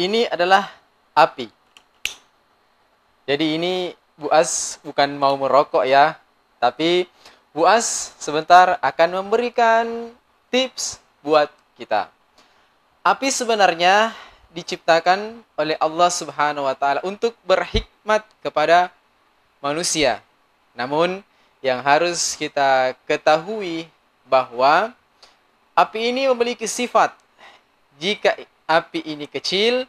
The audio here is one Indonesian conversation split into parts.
Ini adalah api. Jadi ini Bu As bukan mau merokok ya, tapi Bu As sebentar akan memberikan tips buat kita. Api sebenarnya diciptakan oleh Allah Subhanahu wa taala untuk berhikmat kepada manusia. Namun yang harus kita ketahui bahwa api ini memiliki sifat. Jika api ini kecil,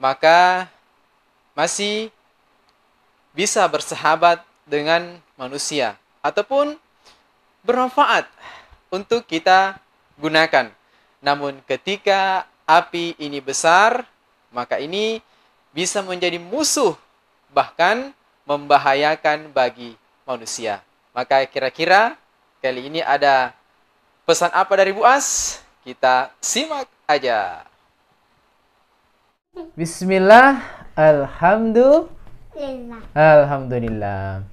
maka masih bisa bersahabat dengan manusia ataupun bermanfaat untuk kita gunakan. Namun ketika api ini besar, maka ini bisa menjadi musuh, bahkan membahayakan bagi manusia. Maka kira-kira kali ini ada pesan apa dari Bu As? Kita simak aja. Bismillah, Alhamdulillah.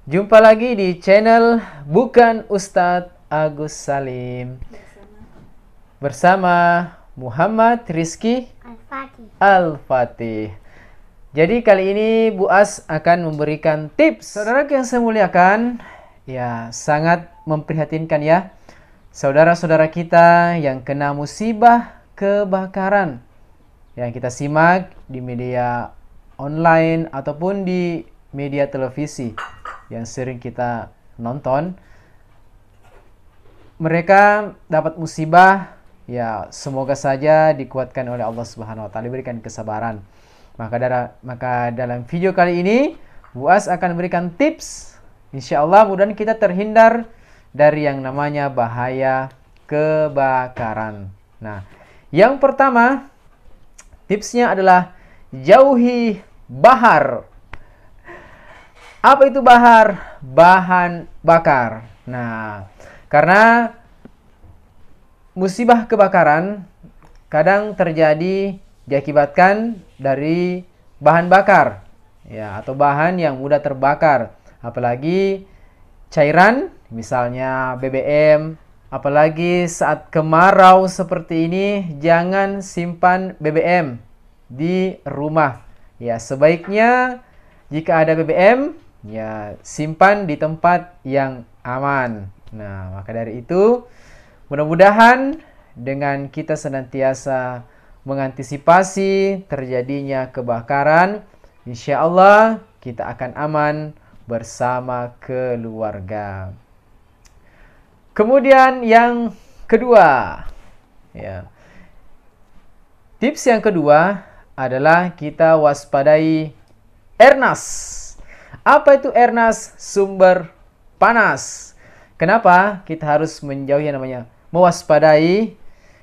Jumpa lagi di channel Bukan Ustadz Agus Salim bersama Muhammad Rizky Al-Fatih. Jadi kali ini Bu As akan memberikan tips. Saudara yang saya muliakan, ya sangat memprihatinkan ya. Saudara-saudara kita yang kena musibah kebakaran. Yang kita simak di media online ataupun di media televisi yang sering kita nonton. Mereka dapat musibah, ya semoga saja dikuatkan oleh Allah Subhanahu wa taala, diberikan kesabaran. Maka dalam video kali ini Bu As akan memberikan tips, insyaallah mudah-mudahan kita terhindar dari yang namanya bahaya kebakaran. Nah, yang pertama tipsnya adalah jauhi bahar. Apa itu bahar? Bahan bakar. Nah, karena musibah kebakaran kadang terjadi diakibatkan dari bahan bakar, ya, atau bahan yang mudah terbakar, apalagi cairan, misalnya BBM. Apalagi saat kemarau seperti ini, jangan simpan BBM di rumah. Ya, sebaiknya jika ada BBM, ya simpan di tempat yang aman. Nah, maka dari itu, mudah-mudahan dengan kita senantiasa mengantisipasi terjadinya kebakaran, insya Allah kita akan aman bersama keluarga. Kemudian yang kedua, ya, tips yang kedua adalah kita waspadai Ernas. Apa itu Ernas? Sumber panas. Kenapa kita harus menjauhi yang namanya mewaspadai?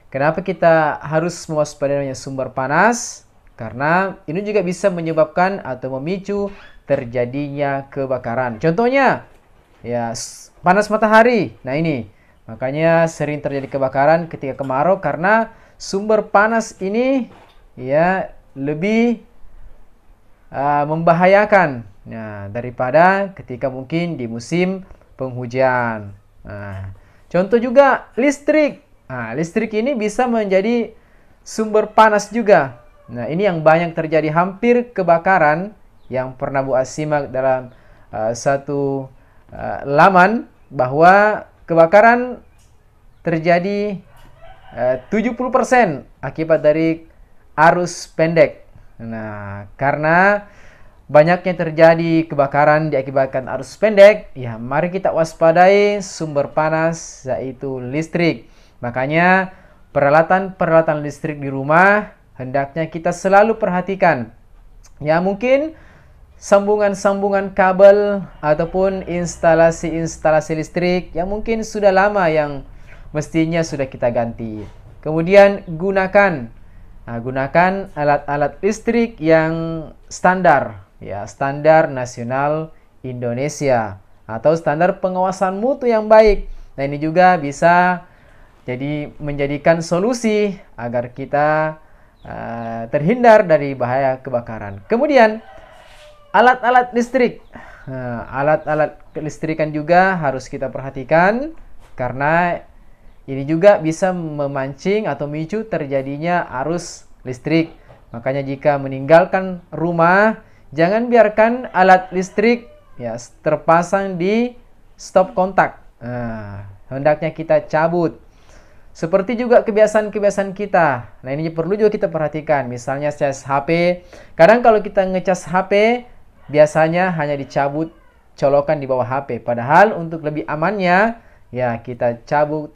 Kenapa kita harus mewaspadai namanya sumber panas? Karena ini juga bisa menyebabkan atau memicu terjadinya kebakaran. Contohnya, ya, panas matahari. Nah ini, makanya sering terjadi kebakaran ketika kemarau karena sumber panas ini ya lebih membahayakan, nah, daripada ketika mungkin di musim penghujan. Nah, contoh juga listrik. Nah, listrik ini bisa menjadi sumber panas juga. Nah, ini yang banyak terjadi, hampir kebakaran yang pernah Bu As simak dalam satu laman, bahwa kebakaran terjadi 70% akibat dari arus pendek. Nah, karena banyaknya terjadi kebakaran diakibatkan arus pendek, ya mari kita waspadai sumber panas, yaitu listrik. Makanya peralatan-peralatan listrik di rumah hendaknya kita selalu perhatikan. Ya, mungkin sambungan-sambungan kabel ataupun instalasi-instalasi listrik yang mungkin sudah lama yang mestinya sudah kita ganti. Kemudian gunakan alat-alat listrik yang standar, ya, standar nasional Indonesia atau standar pengawasan mutu yang baik. Nah, ini juga bisa jadi menjadikan solusi agar kita terhindar dari bahaya kebakaran. Kemudian alat-alat listrik. Alat-alat kelistrikan juga harus kita perhatikan karena ini juga bisa memancing atau memicu terjadinya arus listrik. Makanya jika meninggalkan rumah, jangan biarkan alat listrik ya terpasang di stop kontak. Nah, hendaknya kita cabut. Seperti juga kebiasaan-kebiasaan kita. Nah, ini perlu juga kita perhatikan. Misalnya cas HP. Kadang kalau kita ngecas HP, biasanya hanya dicabut colokan di bawah HP. Padahal untuk lebih amannya, ya kita cabut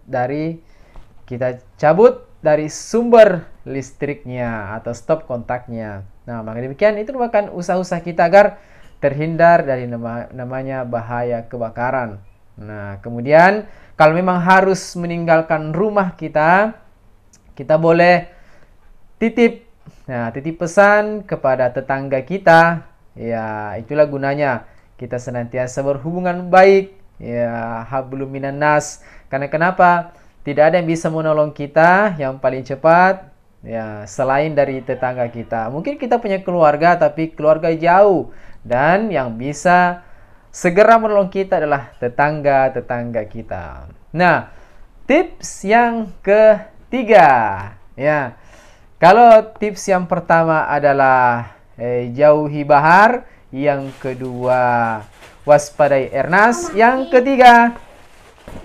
dari sumber listriknya atau stop kontaknya. Nah, maka demikian itu merupakan usaha-usaha kita agar terhindar dari namanya bahaya kebakaran. Nah, kemudian kalau memang harus meninggalkan rumah kita, kita boleh titip pesan kepada tetangga kita. Ya, itulah gunanya kita senantiasa berhubungan baik. Ya, hablum minan nas. Karena kenapa? Tidak ada yang bisa menolong kita yang paling cepat ya selain dari tetangga kita. Mungkin kita punya keluarga tapi keluarga jauh, dan yang bisa segera menolong kita adalah tetangga-tetangga kita. Nah, tips yang ketiga ya. Kalau tips yang pertama adalah jauhi bahar, yang kedua waspadai Ernas, yang ketiga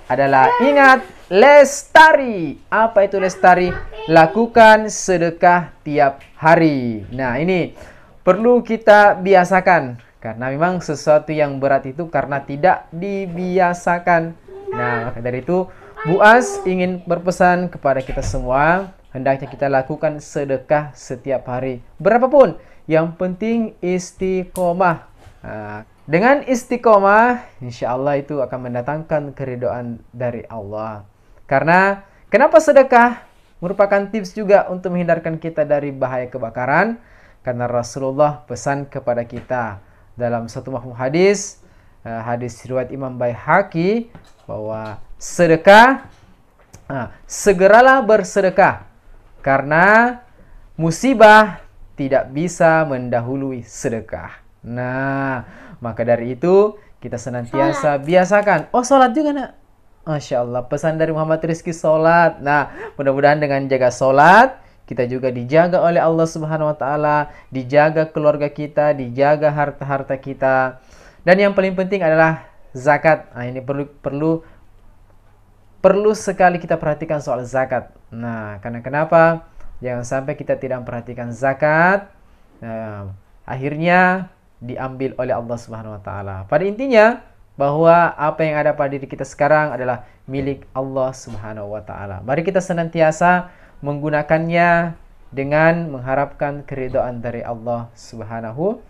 adalah ingat lestari. Apa itu lestari? Lakukan sedekah tiap hari. Nah, ini perlu kita biasakan. Karena memang sesuatu yang berat itu karena tidak dibiasakan. Nah, maka dari itu Buas ingin berpesan kepada kita semua, hendaknya kita lakukan sedekah setiap hari. Berapapun, yang penting istiqomah. Nah, dengan istiqomah, insya Allah itu akan mendatangkan keridhaan dari Allah. Karena kenapa sedekah merupakan tips juga untuk menghindarkan kita dari bahaya kebakaran? Karena Rasulullah pesan kepada kita dalam satu mafhum hadis, hadis riwayat Imam Baihaqi, bahwa sedekah, segeralah bersedekah karena musibah tidak bisa mendahului sedekah. Nah, maka dari itu kita senantiasa biasakan. Oh, sholat juga nak? Masya Allah, pesan dari Muhammad Rizki sholat. Nah, mudah-mudahan dengan jaga sholat, kita juga dijaga oleh Allah Subhanahu Wa Taala, dijaga keluarga kita, dijaga harta-harta kita, dan yang paling penting adalah zakat. Nah, ini perlu sekali kita perhatikan soal zakat. Nah, karena kenapa? Jangan sampai kita tidak memperhatikan zakat, akhirnya diambil oleh Allah Subhanahu Wa Taala. Pada intinya, bahwa apa yang ada pada diri kita sekarang adalah milik Allah Subhanahu Wa Taala. Mari kita senantiasa menggunakannya dengan mengharapkan keridhaan dari Allah Subhanahu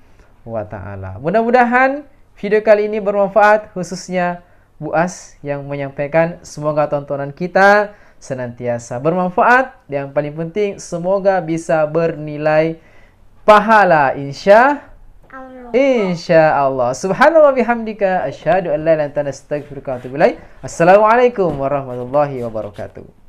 Wa Taala. Mudah-mudahan video kali ini bermanfaat, khususnya Buas yang menyampaikan. Semoga tontonan kita senantiasa bermanfaat. Yang paling penting, semoga bisa bernilai pahala insya Allah. Subhanallah bihamdika asyhadu an la ilaha illa anta astaghfiruka wa atubu ilaik. Assalamualaikum warahmatullahi wabarakatuh.